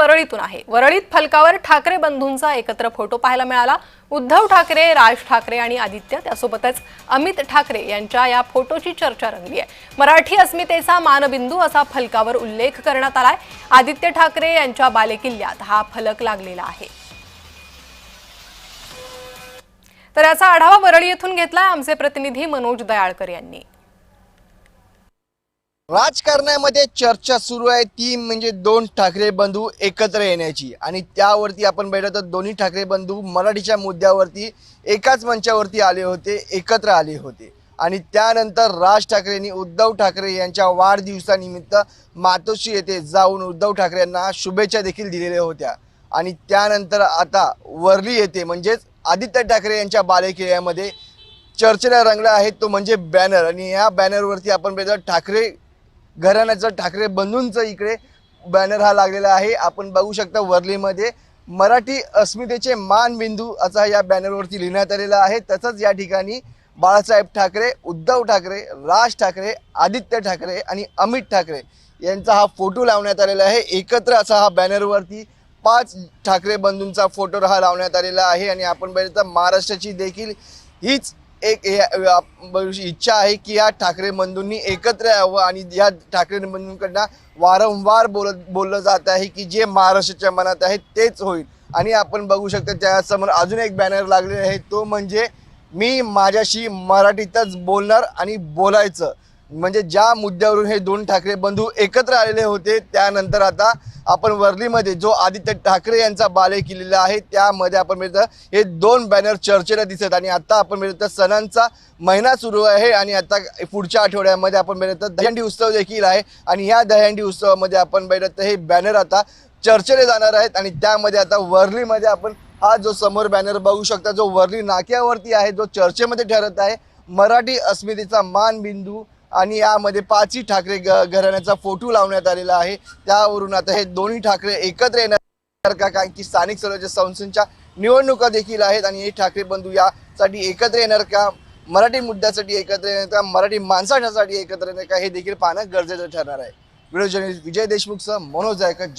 परळीतून आहे। वरळीत फलकावर ठाकरे बंधूंचा एकत्र फोटो पाहायला मिळाला। उद्धव ठाकरे, राज ठाकरे आणि आदित्य त्यासोबतच अमित ठाकरे यांच्या या फोटोची चर्चा रंगली आहे। मराठी अस्मितेचा मानबिंदू असा फलकावर उल्लेख करण्यात आलाय। आदित्य ठाकरे यांच्या बालेकिल्ल्यात हा फलक लागलेला आहे। तर याचा आढावा वरळी येथून घेतलाय आमचे प्रतिनिधी मनोज दयाळकर यांनी। राजकारणामध्ये चर्चा सुरू आहे ती म्हणजे दोन ठाकरे बंधू एकत्र येण्याची आणि त्यावरती आपण बघितलं तर दोन्ही ठाकरे बंधू मराठीच्या मुद्द्यावरती एकाच मंचावरती आले होते, एकत्र आले होते आणि त्यानंतर राज ठाकरेंनी उद्धव ठाकरे यांच्या वाढदिवसानिमित्त मातोश्री येथे जाऊन उद्धव ठाकरे यांना शुभेच्छा देखील दिलेल्या होत्या आणि त्यानंतर आता वरळी येथे म्हणजेच आदित्य ठाकरे यांच्या बालेकिल्ल्यामध्ये चर्चेला रंगला आहे तो म्हणजे बॅनर आणि या बॅनरवरती आपण बघितलं ठाकरे घराण्याचं ठाकरे बंधूंचं इकडे बॅनर हा लागलेला आहे। आपण बघू शकता वरळीमध्ये मराठी अस्मितेचे मानबिंदू असा या बॅनरवरती लिहिण्यात आलेला आहे। तसंच या ठिकाणी बाळासाहेब ठाकरे, उद्धव ठाकरे, राज ठाकरे, आदित्य ठाकरे आणि अमित ठाकरे यांचा हा फोटो लावण्यात आलेला आहे। एकत्र असा हा बॅनरवरती 5 ठाकरे बंधूंचा फोटो हा लावण्यात आलेला आहे आणि आपण बघितलं महाराष्ट्राची देखील हीच एक इच्छा आहे की या ठाकरे बंधूंनी एकत्र यावं आणि या ठाकरे बंधूंकडनं वारंवार बोललं जात आहे की जे महाराष्ट्राच्या मनात आहे तेच होईल आणि आपण बघू शकता त्यासमोर अजून एक बॅनर लागलेला आहे तो म्हणजे मी माझ्याशी मराठीतच बोलणार आणि बोलायचं। म्हणजे ज्या मुद्द्यावरून हे दोन ठाकरे बंधू एकत्र आलेले होते त्यानंतर आता आपण वरळीमध्ये जो आदित्य ठाकरे यांचा बालेकिल्ला आहे त्यामध्ये आपण बघितलं हे दोन बॅनर चर्चेला दिसत आणि आता आपण बघितलं सणांचा महिना सुरू आहे आणि आता पुढच्या आठवड्यामध्ये आपण बघितलं दहीहंडी उत्सव देखील आहे आणि या दहीहंडी उत्सवामध्ये आपण बघितलं हे बॅनर आता चर्चेला जाणार आहेत आणि त्यामध्ये आता वरळीमध्ये आपण हा जो समोर बॅनर बघू शकता जो वरळी नाक्यावरती आहे जो चर्चेमध्ये ठरत आहे मराठी अस्मितेचा मानबिंदू आणि यामध्ये 5 ठाकरे घराण्याचा फोटो लावण्यात आलेला आहे। त्यावरून आता हे दोन्ही ठाकरे एकत्र येणार का कारण की स्थानिक स्वराज्य संस्थांच्या निवडणुका देखील आहेत आणि हे ठाकरे बंधू यासाठी एकत्र येणार का, मराठी मुद्द्यासाठी एकत्र येणार का, मराठी माणसासाठी एकत्र येणार का हे देखील पाहणं गरजेचं ठरणार आहे। व्हिडिओ जर्नलिस्ट विजय देशमुखसह मनोज दयाळकर।